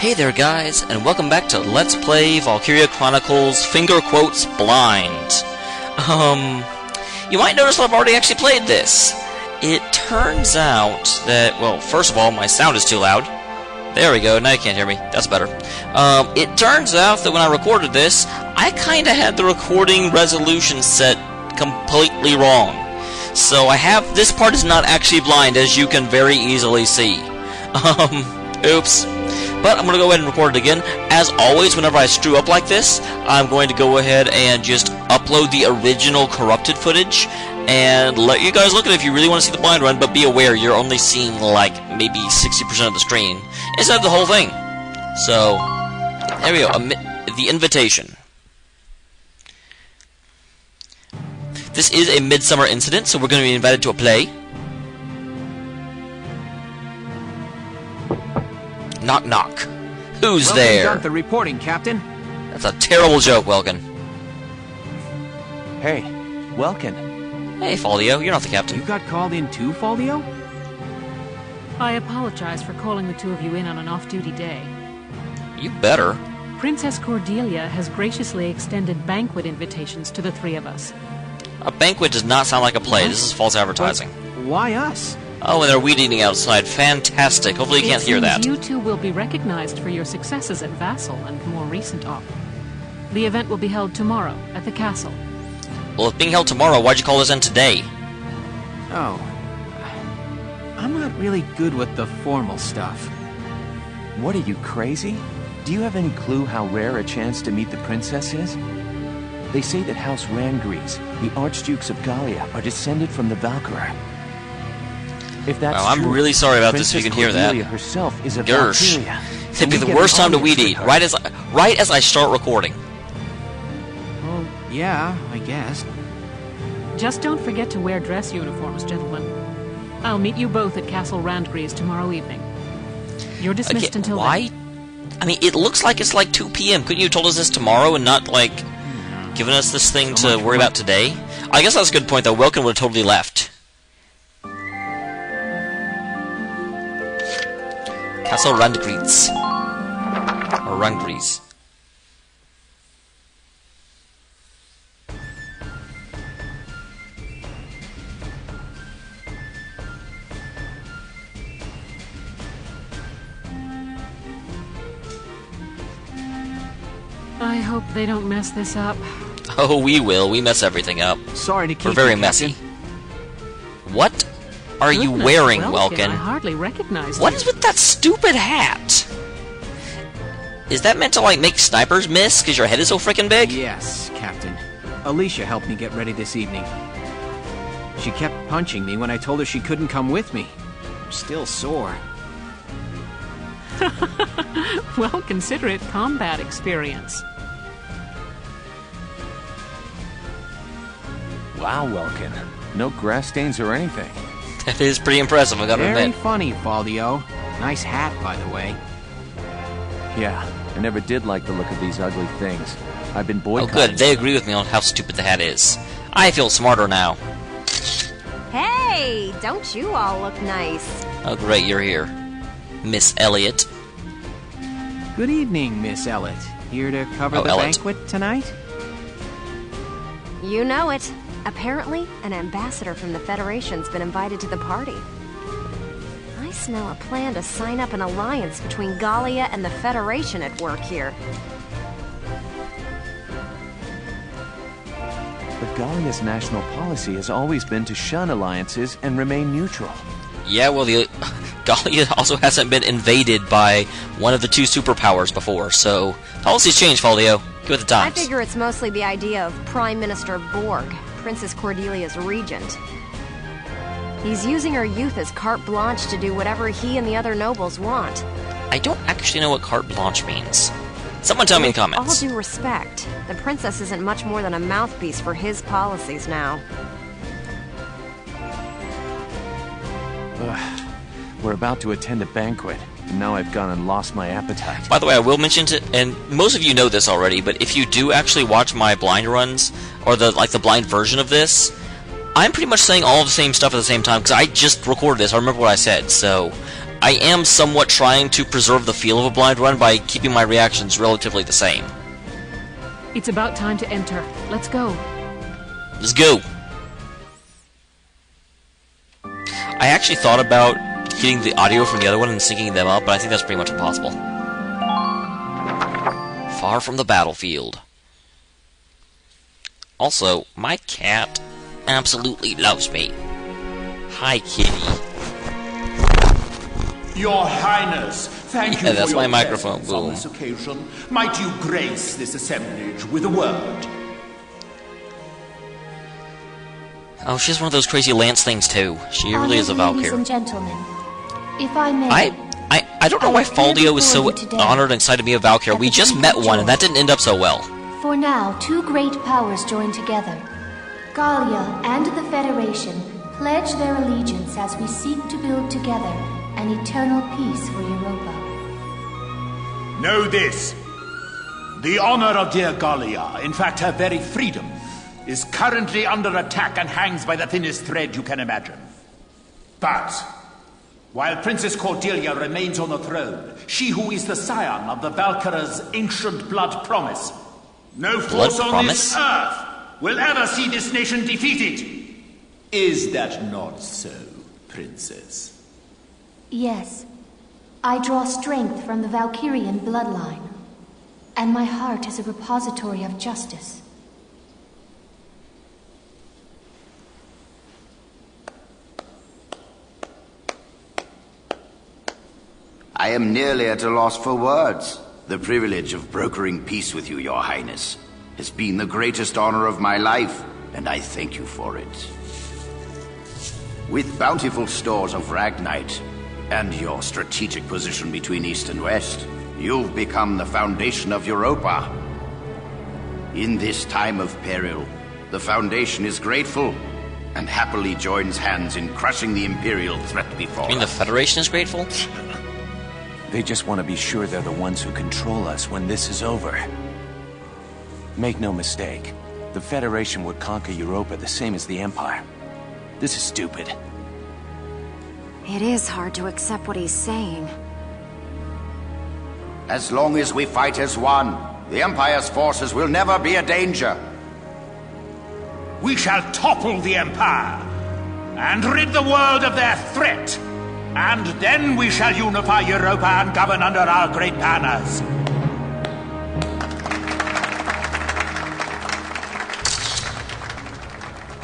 Hey there guys, and welcome back to Let's Play Valkyria Chronicles finger quotes blind. You might notice that I've already actually played this. It turns out that, well, first of all, my sound is too loud. There we go, now you can't hear me. That's better. It turns out that when I recorded this, I kinda had the recording resolution set completely wrong. So this part is not actually blind, as you can very easily see. Oops. But I'm going to go ahead and record it again. As always, whenever I screw up like this, I'm going to go ahead and just upload the original corrupted footage and let you guys look at it if you really want to see the blind run, but be aware you're only seeing like maybe 60% of the screen instead of the whole thing. So, there we go. The invitation. This is a midsummer incident, so we're going to be invited to a play. Knock knock. Who's there? Welcome, the reporting, Captain. That's a terrible joke, Welkin. Hey, Welkin. Hey, Faldio, you're not the captain. You got called in too, Faldio? I apologize for calling the two of you in on an off-duty day. You better. Princess Cordelia has graciously extended banquet invitations to the three of us. A banquet does not sound like a play. This is false advertising. But why us? Oh, and they're weed eating outside. Fantastic. Hopefully you can't hear that. You two will be recognized for your successes at Vassal and more recent op. The event will be held tomorrow at the castle. Well, it's being held tomorrow. Why'd you call this in today? Oh. I'm not really good with the formal stuff. What are you, crazy? Do you have any clue how rare a chance to meet the princess is? They say that House Randgreaves, the Archdukes of Gallia, are descended from the Valkyria. If that's well, I'm true, really sorry about this if you can hear that. Cordelia herself is a Gersh. Valkyria. It'd be the worst time to weed eat, right as I start recording. Well, yeah, I guess. Just don't forget to wear dress uniforms, gentlemen. I'll meet you both at Castle Randgreaves tomorrow evening. You're dismissed until why? then. I mean, it looks like it's like 2 p.m. Couldn't you have told us this tomorrow and not, like, given us this thing to worry about today? I guess that's a good point, though. Welkin would have totally left. Castle Randgreaves. Or Randgreaves. I hope they don't mess this up. Oh, we will. We mess everything up. Sorry to keep We're very you, messy. Captain. What are you Goodness, wearing, Welkin? Welkin? I hardly recognize What you. is with that stupid hat? Is that meant to, like, make snipers miss because your head is so freaking big? Yes, Captain. Alicia helped me get ready this evening. She kept punching me when I told her she couldn't come with me. I'm still sore. Well, consider it combat experience. Wow, Welkin. No grass stains or anything. That is pretty impressive, I gotta Very admit. funny, Faldio. Nice hat, by the way. Yeah, I never did like the look of these ugly things. I've been Oh boycotting. good, they agree with me on how stupid the hat is. I feel smarter now. Hey, don't you all look nice? Oh great, you're here. Miss Elliot. Good evening, Miss Elliot. Here to cover Oh, the Elliot. banquet tonight? You know it. Apparently, an ambassador from the Federation's been invited to the party. I smell a plan to sign up an alliance between Gallia and the Federation at work here. But Gallia's national policy has always been to shun alliances and remain neutral. Yeah, well, the Gallia also hasn't been invaded by one of the two superpowers before, so policies change, Faldio. Get with the I times. figure it's mostly the idea of Prime Minister Borg, Princess Cordelia's regent. He's using her youth as carte blanche to do whatever he and the other nobles want. I don't actually know what carte blanche means. Someone tell me in With all comments. due respect, the princess isn't much more than a mouthpiece for his policies now. We're about to attend a banquet, and now I've gone and lost my appetite. By the way, I will mention to, and most of you know this already, but if you do actually watch my blind runs, or the blind version of this, I'm pretty much saying all the same stuff at the same time, because I just recorded this, I remember what I said, so I am somewhat trying to preserve the feel of a blind run by keeping my reactions relatively the same. It's about time to enter. Let's go. Let's go. I actually thought about getting the audio from the other one and syncing them up, but I think that's pretty much impossible. Far from the battlefield. Also, my cat absolutely loves me. Hi, kitty. Your Highness, thank you that's for my your microphone, presence on boom. this occasion. Might you grace this assemblage with a word? Oh, she's one of those crazy lance things too. She really is a Ladies Valkyrie. and gentlemen, if I may, I don't know why Faldio is so honored and excited to be a Valkyrie. We just met one, and that didn't end up so well. for now, two great powers join together. Gallia and the Federation pledge their allegiance as we seek to build together an eternal peace for Europa. Know this. The honor of dear Gallia, in fact her very freedom, is currently under attack and hangs by the thinnest thread you can imagine. But while Princess Cordelia remains on the throne, she who is the scion of the Valkyria's ancient blood promise, no force on this earth will ever see this nation defeated. Is that not so, Princess? Yes, I draw strength from the Valkyrian bloodline, and my heart is a repository of justice. I am nearly at a loss for words. The privilege of brokering peace with you, Your Highness, has been the greatest honor of my life, and I thank you for it. With bountiful stores of Ragnite, and your strategic position between East and West, you've become the foundation of Europa. In this time of peril, the Foundation is grateful, and happily joins hands in crushing the Imperial threat before I mean, the us. Federation is grateful? They just want to be sure they're the ones who control us when this is over. Make no mistake, the Federation would conquer Europa the same as the Empire. This is stupid. It is hard to accept what he's saying. As long as we fight as one, the Empire's forces will never be a danger. We shall topple the Empire and rid the world of their threat. And then we shall unify Europa and govern under our great banners.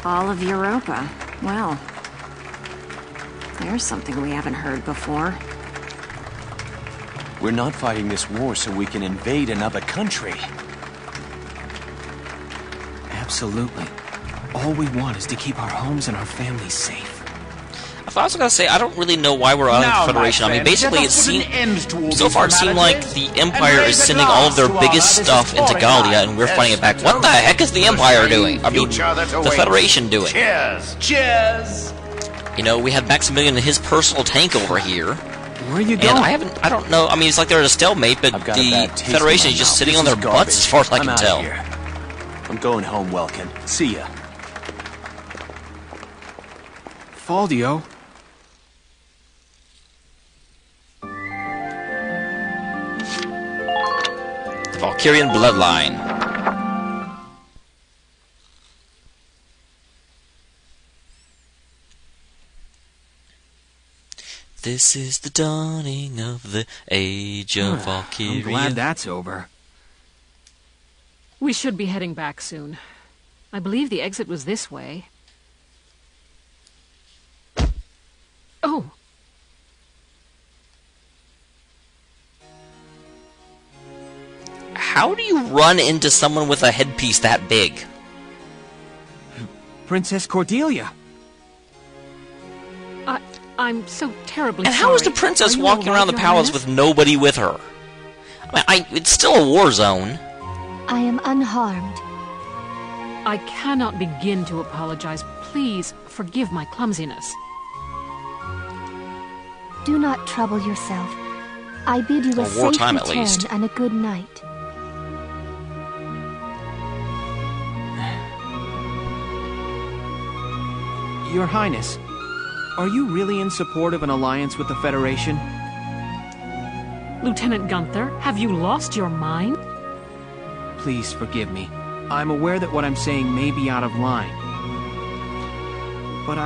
All of Europa. Well, there's something we haven't heard before. We're not fighting this war so we can invade another country. Absolutely. All we want is to keep our homes and our families safe. I was going to say, I don't really know why we're on Now, the Federation. I mean, my basically, it friend, let us put an end to all so these far it seemed like formalities the Empire and is raise a sending all of their glass to biggest honor stuff this into historic Gallia, and we're night. fighting it back. What the heck is the Empire doing? I mean, the Federation doing? Cheers! Cheers! You know, we have Maximilian and his personal tank over here. Where are you And going? I don't know, I mean, it's like they're at a stalemate, but I've got a the bad taste in Federation my is just mouth. sitting This on their is butts garbage. as far as I I'm can outta tell. here. I'm going home, Welkin. See ya. Faldio? The Valkyrian bloodline. This is the dawning of the age of Valkyria. I'm glad that's over. We should be heading back soon. I believe the exit was this way. Oh! How do you run into someone with a headpiece that big? Princess Cordelia. I'm so terribly And sorry. how is the princess Are you walking all around right, the Your palace Highness? with nobody with her? I mean, it's still a war zone. I am unharmed. I cannot begin to apologize. Please forgive my clumsiness. Do not trouble yourself. I bid you a Well, safe wartime, at return least. and a good night. Your Highness, are you really in support of an alliance with the Federation? Lieutenant Gunther, have you lost your mind? Please forgive me. I'm aware that what I'm saying may be out of line. But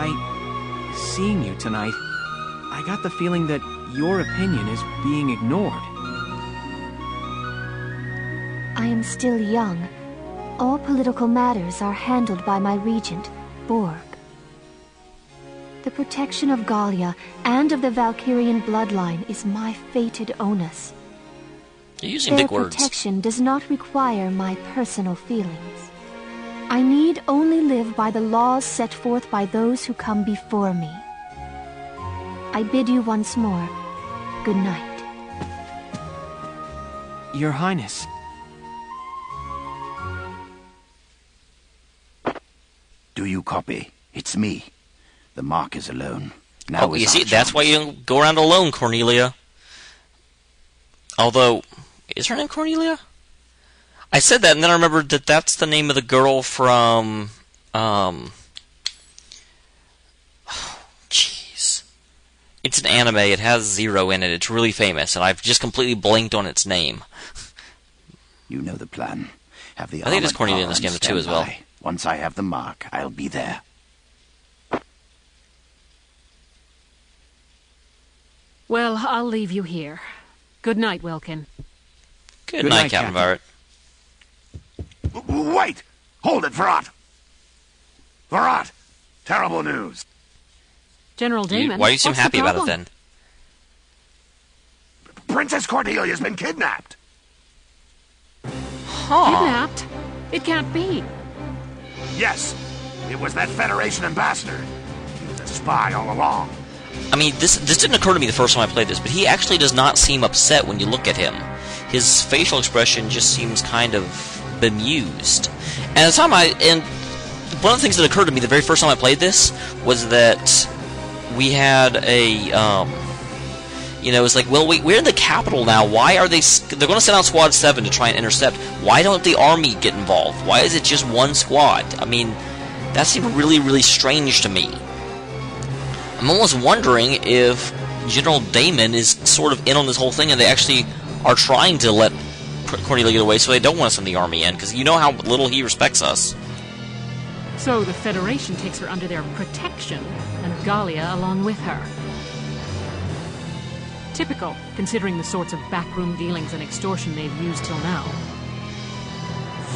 seeing you tonight, I got the feeling that your opinion is being ignored. I am still young. All political matters are handled by my regent, Borg. The protection of Gallia and of the Valkyrian bloodline is my fated onus. You're using Their big words. protection does not require my personal feelings. I need only live by the laws set forth by those who come before me. I bid you once more, good night. Your Highness. Do you copy? It's me. The mark is alone. Now Oh, you is see, our that's why chance. you don't go around alone, Cornelia. Although, is her name Cornelia? I said that, and then I remembered that that's the name of the girl from, jeez. It's an anime, it has Zero in it, it's really famous, and I've just completely blanked on its name. You know the plan. Have the I think it is armored Cornelia in car this game, and too, as well. stand by. Once I have the mark, I'll be there. Well, I'll leave you here. Good night, Welkin. Good night, Captain Barrett. Wait! Hold it, Verrat! Verrat! Terrible news. General Damon, Why do you seem what's the happy about it, problem? then? Princess Cordelia's been kidnapped. Huh. Kidnapped? It can't be. Yes, it was that Federation ambassador. He was a spy all along. I mean, this didn't occur to me the first time I played this, but he actually does not seem upset when you look at him. His facial expression just seems kind of bemused. And at the time one of the things that occurred to me the very first time I played this was that we had a, it's like, well, we're in the capital now. Why are they're going to send out Squad 7 to try and intercept. Why don't the army get involved? Why is it just one squad? I mean, that seemed really, really strange to me. I'm almost wondering if General Damon is sort of in on this whole thing and they actually are trying to let Cornelia get away so they don't want to send the army in, because you know how little he respects us. So the Federation takes her under their protection, and Gallia along with her. Typical, considering the sorts of backroom dealings and extortion they've used till now.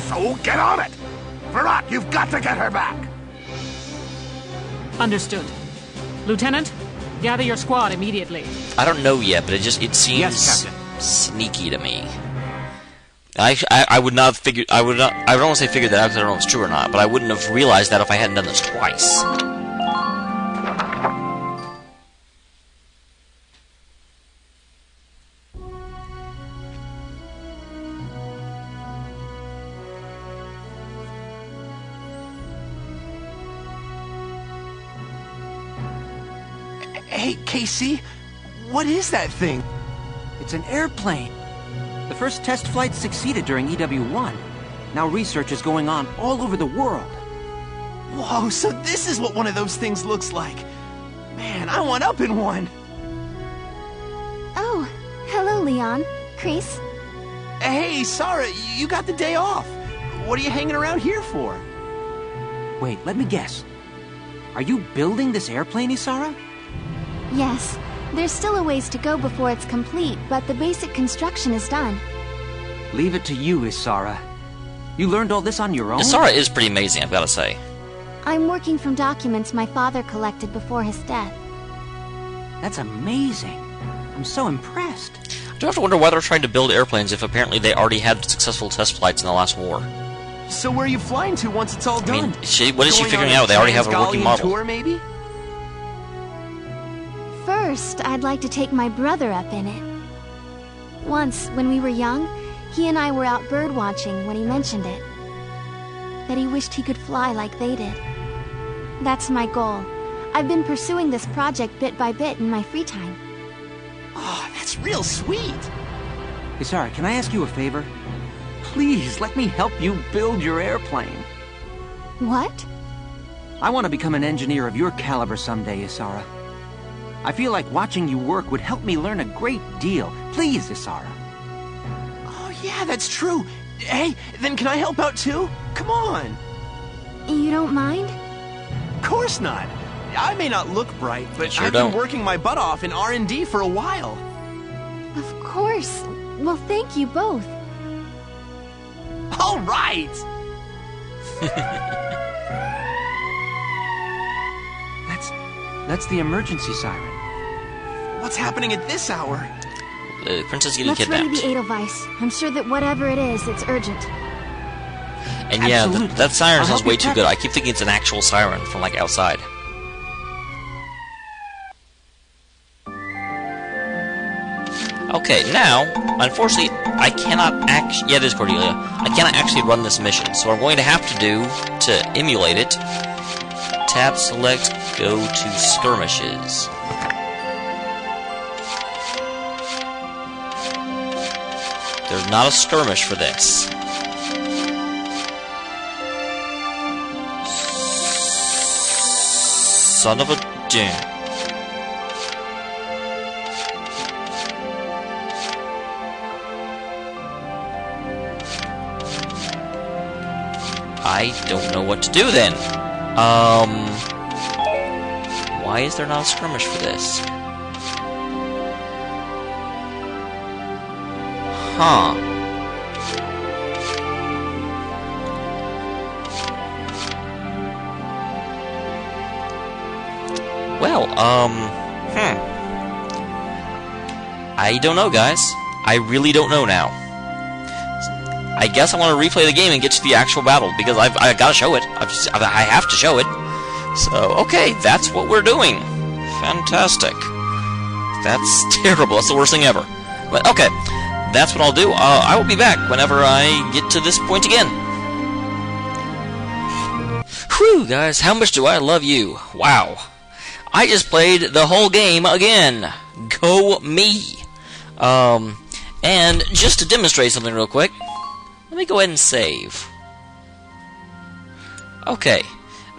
So get on it! Verrat, you've got to get her back! Understood. Lieutenant, gather your squad immediately. I don't know yet, but it seems Yes, Captain. sneaky to me. I would not have figured. I don't want to say figured that out because I don't know if it's true or not, but I wouldn't have realized that if I hadn't done this twice. Hey, Casey, what is that thing? It's an airplane. The first test flight succeeded during EW1. Now research is going on all over the world. Whoa, so this is what one of those things looks like. Man, I want up in one. Oh, hello, Leon. Chris. Hey, Sarah, you got the day off. What are you hanging around here for? Wait, let me guess. Are you building this airplane, Isara? Yes, there's still a ways to go before it's complete, but the basic construction is done. Leave it to you, Isara. You learned all this on your own? Isara is pretty amazing, I've got to say. I'm working from documents my father collected before his death. That's amazing. I'm so impressed. I do have to wonder why they're trying to build airplanes if apparently they already had successful test flights in the last war. So where are you flying to once it's all I mean, done? what is she Going figuring on out? They already have a working Trans-Gallian model. tour, maybe? First, I'd like to take my brother up in it. Once, when we were young, he and I were out bird watching when he mentioned it. That he wished he could fly like they did. That's my goal. I've been pursuing this project bit by bit in my free time. Oh, that's real sweet. Hey, sorry, can I ask you a favor? Please, let me help you build your airplane. What? I want to become an engineer of your caliber someday, Isara. I feel like watching you work would help me learn a great deal. Please, Isara. Oh, yeah, that's true. Hey, then can I help out too? Come on. You don't mind? Of course not. I may not look bright, but Sure I've don't. been working my butt off in R&D for a while. Of course. Well, thank you both. All right. That's the emergency siren. What's happening at this hour? The princess getting Let's ready kidnapped. the Edelweiss. I'm sure that whatever it is, it's urgent. And yeah, Absolutely. that siren I'll sounds help you way too pack good. it. I keep thinking it's an actual siren from like outside. Okay, now, unfortunately, I cannot actually... Yeah, it is Cordelia. I cannot actually run this mission, so what I'm going to have to do to emulate it, tap, select, go to skirmishes. There's not a skirmish for this. Son of a doom. I don't know what to do then. Why is there not a skirmish for this? Huh. Well, I don't know, guys. I really don't know now. I guess I want to replay the game and get to the actual battle, because I gotta show it. I have to show it. So, okay, that's what we're doing. Fantastic. That's terrible. That's the worst thing ever. But, okay, that's what I'll do. I will be back whenever I get to this point again. Whew, guys, how much do I love you? Wow. I just played the whole game again. Go me. And just to demonstrate something real quick, let me go ahead and save. Okay,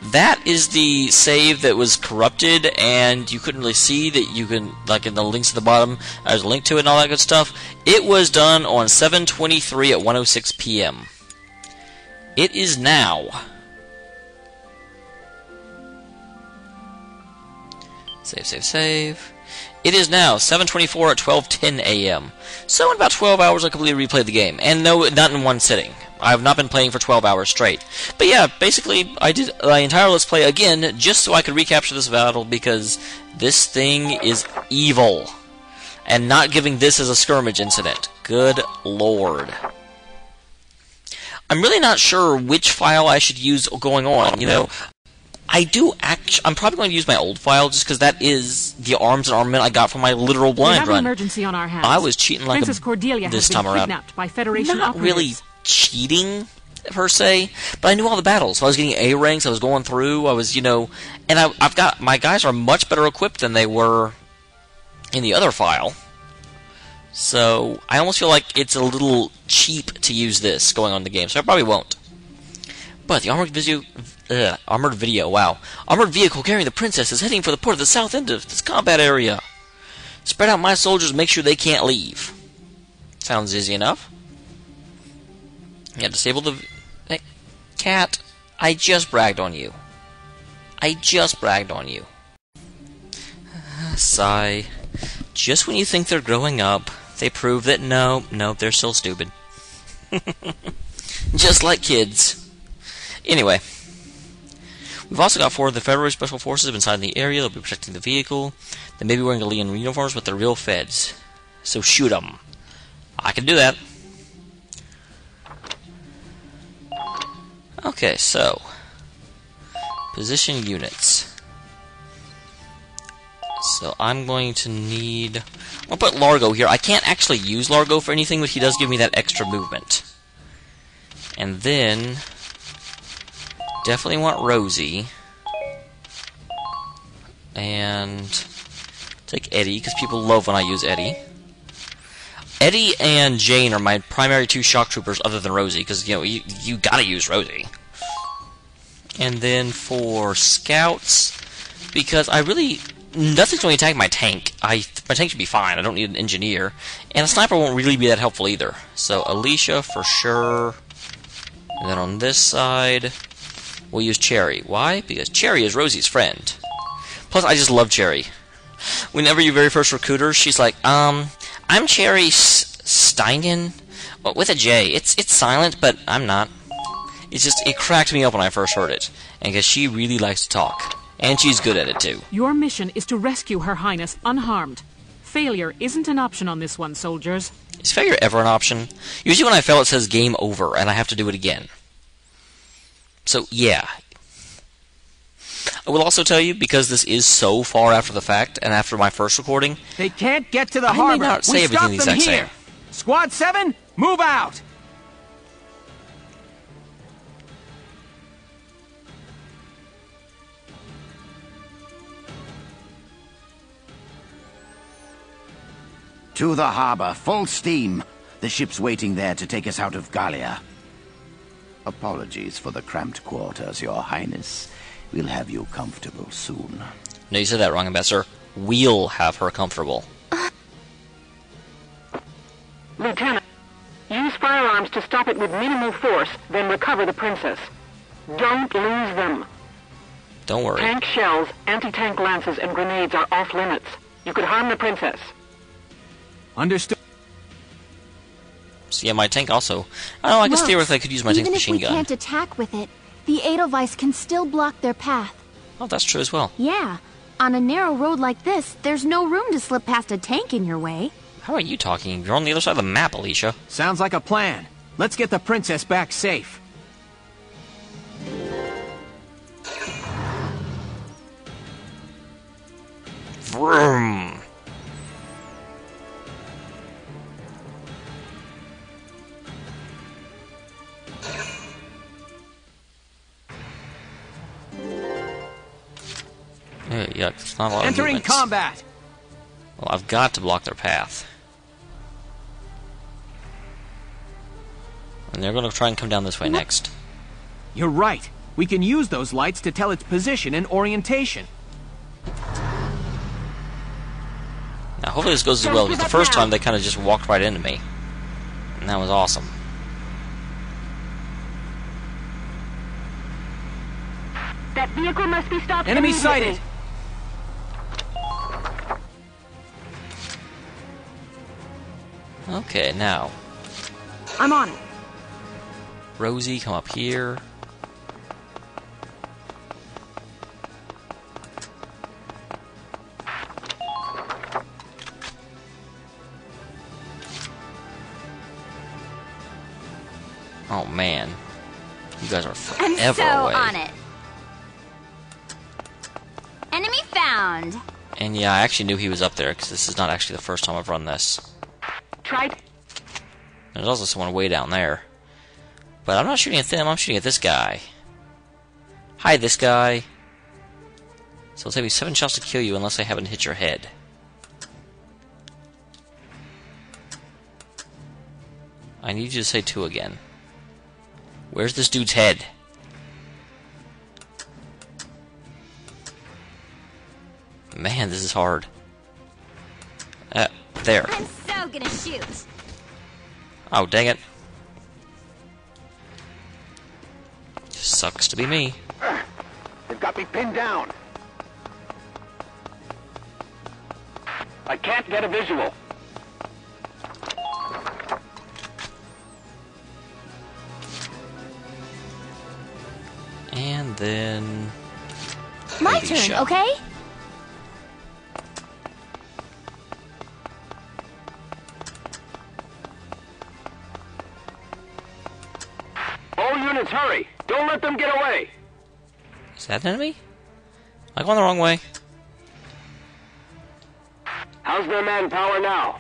that is the save that was corrupted, and you couldn't really see that you can, like in the links at the bottom, there's a link to it and all that good stuff. It was done on 7/23 at 1:06 p.m. It is now. Save. It is now 7:24 at 12:10 a.m. So in about 12 hours I completely replayed the game. And no, not in one sitting. I have not been playing for 12 hours straight. But yeah, basically I did my entire Let's Play again just so I could recapture this battle, because this thing is evil. And not giving this as a skirmish incident. Good lord. I'm really not sure which file I should use going on, you know. I'm probably going to use my old file, just because that is the arms and armament I got from my literal blind we have run. An emergency on our hands. I was cheating like Princess Cordelia this has time been around. kidnapped by Federation Not operatives. really cheating, per se, but I knew all the battles. So I was getting A ranks, I was going through, I was, you know, and I've got, my guys are much better equipped than they were in the other file. So I almost feel like it's a little cheap to use this going on in the game, so I probably won't. But the armored vehicle carrying the princess is heading for the port of the south end of this combat area. Spread out my soldiers, make sure they can't leave. Sounds easy enough. Yeah, disable the... Hey, cat, I just bragged on you. Sigh. Just when you think they're growing up, they prove that no, they're still stupid. Just like kids. Anyway, we've also got 4 of the Federal Special Forces inside the area. They'll be protecting the vehicle. They may be wearing alien uniforms, but they're real feds. So shoot them. I can do that. Okay, so position units. So I'm going to need... I'll put Largo here. I can't actually use Largo for anything, but he does give me that extra movement. And then... definitely want Rosie. And take Eddie, because people love when I use Eddie. Eddie and Jane are my primary 2 shock troopers other than Rosie, because, you know, you gotta use Rosie. And then for scouts, because I really nothing's going to attack my tank. My tank should be fine. I don't need an engineer. And a sniper won't really be that helpful either. So Alicia for sure. And then on this side, we'll use Cherry. Why? Because Cherry is Rosie's friend. Plus, I just love Cherry. Whenever you very first recruit her, she's like, I'm Cherry Steinen? Well, with a J. It's silent, but I'm not. It cracked me up when I first heard it. And because she really likes to talk. And she's good at it, too. Your mission is to rescue Her Highness unharmed. Failure isn't an option on this one, soldiers. Is failure ever an option? Usually when I fail, it says game over, and I have to do it again. So, yeah. I will also tell you, because this is so far after the fact, and after my first recording, They can't get to the I harbor. may not say We everything the stopped them exact here. same. Squad 7, move out. To the harbor, full steam. The ship's waiting there to take us out of Gallia. Apologies for the cramped quarters, Your Highness. We'll have you comfortable soon. No, you said that wrong, Ambassador. We'll have her comfortable. Lieutenant, use firearms to stop it with minimal force, then recover the princess. Don't lose them. Don't worry. Tank shells, anti-tank lances, and grenades are off limits. You could harm the princess. Understood. So yeah, my tank also. I don't know, I guess Look, theoretically I could use my tank's even if machine we gun. can't attack with it, the Edelweiss can still block their path. Oh, that's true as well. Yeah. On a narrow road like this, there's no room to slip past a tank in your way. How are you talking? You're on the other side of the map, Alicia. Sounds like a plan. Let's get the princess back safe. Vroom. Yeah, it's not a lot of Entering movements. combat. Well, I've got to block their path. And they're going to try and come down this way next. You're right. We can use those lights to tell its position and orientation. Now, hopefully this goes as well, because the first time they kind of just walked right into me. And that was awesome. That vehicle must be stopped Enemy immediately. sighted. Okay, now. I'm on it. Rosie, come up here. Oh man, you guys are I'm forever so away. on it. Enemy found. And yeah, I actually knew he was up there because this is not actually the first time I've run this. Try. There's also someone way down there, but I'm not shooting at them. I'm shooting at this guy. Hi, this guy. So it'll take me 7 shots to kill you unless I happen to hit your head. I need you to say 2 again. Where's this dude's head? Man, this is hard. There. I'm so gonna shoot. Oh, dang it. Sucks to be me. They've got me pinned down. I can't get a visual. And then... My Alicia. turn, okay? All units, hurry! Don't let them get away! Is that an enemy? Am I going the wrong way? How's their manpower now?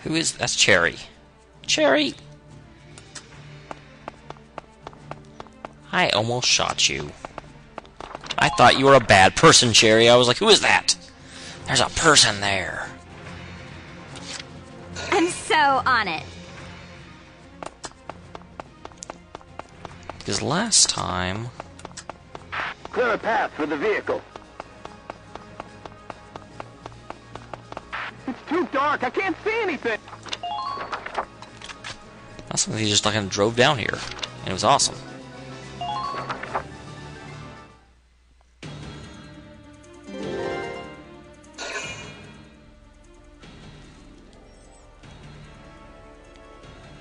Who is... That's Cherry. Cherry! I almost shot you. I thought you were a bad person, Cherry. I was like, who is that? There's a person there. I'm so on it. Because last time... Clear a path for the vehicle. It's too dark. I can't see anything. That's something he just like drove down here, and it was awesome.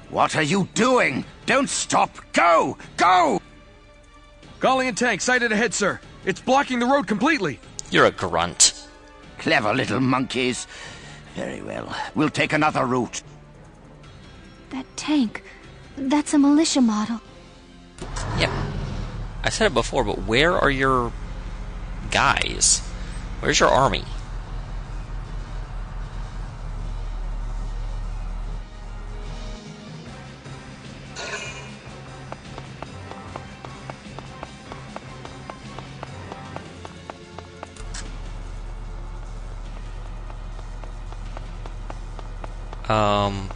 What are you doing? Don't stop! Go! Go! Gallian tank sighted ahead, sir. It's blocking the road completely. You're a grunt. Clever little monkeys. Very well. We'll take another route. That tank, that's a militia model. Yep. I said it before, but where are your guys? Where's your army?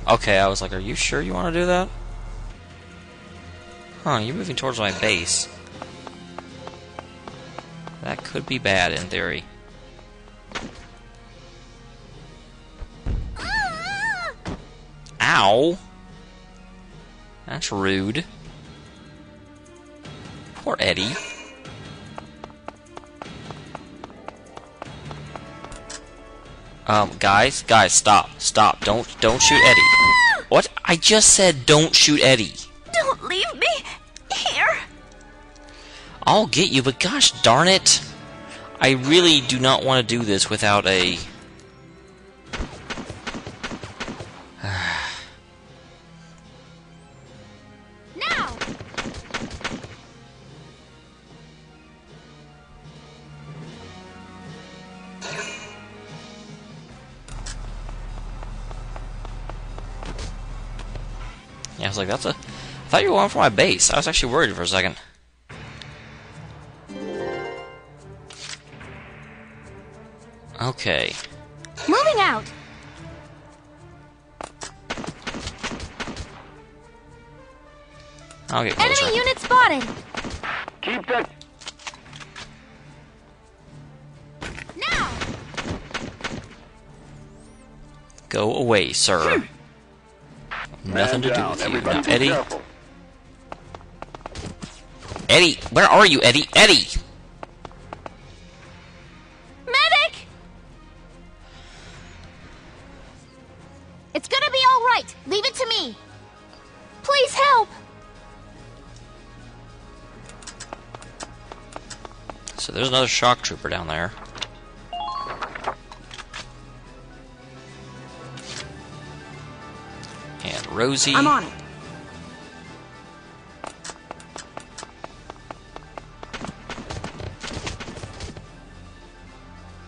Okay, I was like, are you sure you want to do that? Huh, you're moving towards my base. That could be bad in theory. Ow! That's rude. Poor Eddie. Guys, stop. Don't shoot Eddie. What? I just said don't shoot Eddie. Don't leave me here. I'll get you, but gosh darn it. I really do not want to do this without a... Now! Yeah, I was like, that's a... I thought you were going for my base. I was actually worried for a second. Okay. Moving out! I'll get closer. Enemy unit spotted! Keep that... Now! Go away, sir. Nothing to do with you. Now, Eddie. Eddie, where are you, Eddie? Eddie! Medic! It's gonna be all right. Leave it to me. Please help. So there's another shock trooper down there. And Rosie. I'm on it.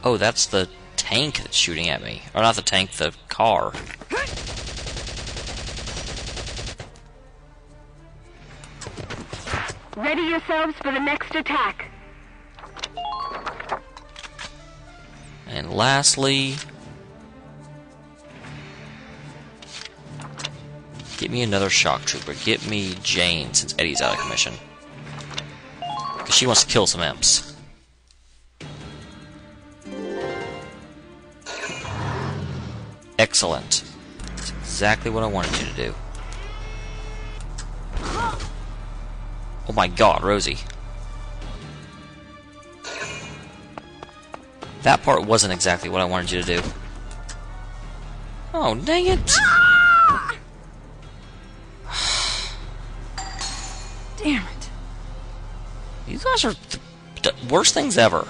Oh, that's the tank that's shooting at me. Or not the tank, the car. Ready yourselves for the next attack. And lastly... get me another shock trooper. Get me Jane, since Eddie's out of commission. Because she wants to kill some imps. Excellent. That's exactly what I wanted you to do. Oh my god, Rosie. That part wasn't exactly what I wanted you to do. Oh, dang it! Damn it. You guys are the worst things ever.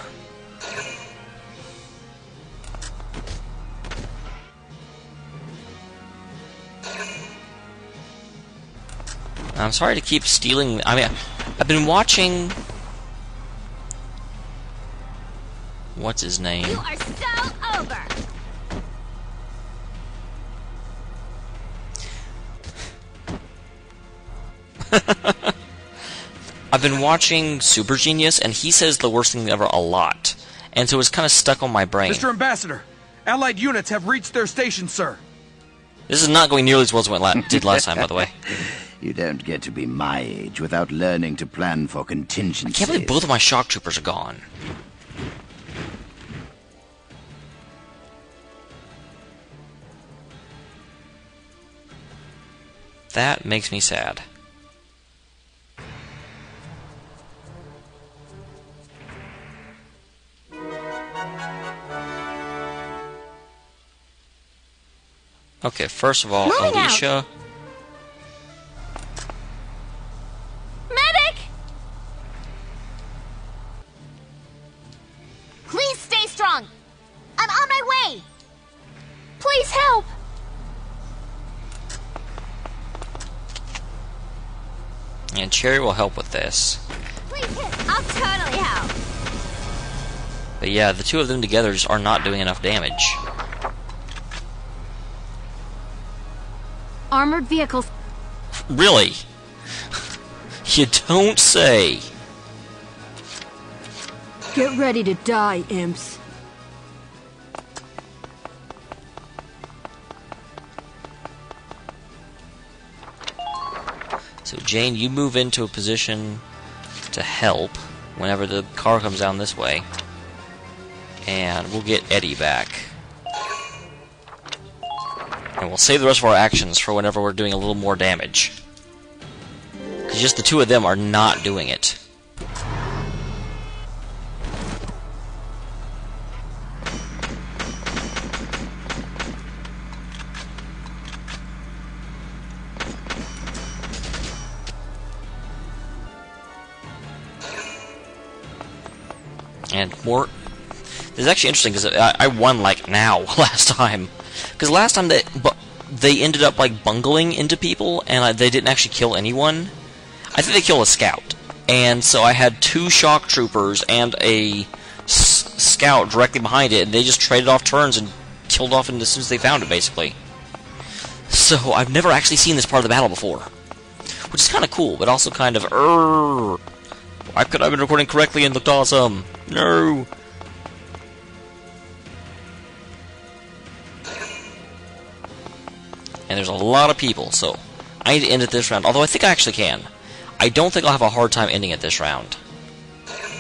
I'm sorry to keep stealing. I mean, I've been watching... what's his name? You are so over. I've been watching Super Genius, and he says the worst thing ever a lot. And so it's kind of stuck on my brain. Mr. Ambassador, Allied units have reached their station, sir. This is not going nearly as well as it did last time, by the way. You don't get to be my age without learning to plan for contingencies. I can't believe both of my shock troopers are gone. That makes me sad. Okay, first of all, Moving Alicia. out. Medic! Please stay strong. I'm on my way. Please help. And Cherry will help with this. Please hit. I'll totally help. But yeah, the two of them together just are not doing enough damage. Armored vehicles. Really? You don't say. Get ready to die, imps. So Jane, you move into a position to help whenever the car comes down this way. And we'll get Eddie back. And we'll save the rest of our actions for whenever we're doing a little more damage. Because just the two of them are not doing it. And more... This is actually interesting because I won like now last time. Because last time they ended up like bungling into people and they didn't actually kill anyone. I think they killed a scout. And so I had 2 shock troopers and a scout directly behind it, and they just traded off turns and killed off as soon as they found it, basically. So I've never actually seen this part of the battle before. Which is kind of cool, but also kind of, I could have been recording correctly and looked awesome. No! And there's a lot of people, so I need to end it this round. Although I think I actually can. I don't think I'll have a hard time ending it this round.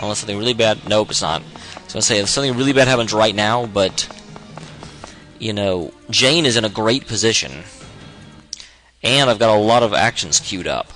Unless something really bad... Nope, it's not. I was going to say, if something really bad happens right now, but... You know, Jane is in a great position. And I've got a lot of actions queued up.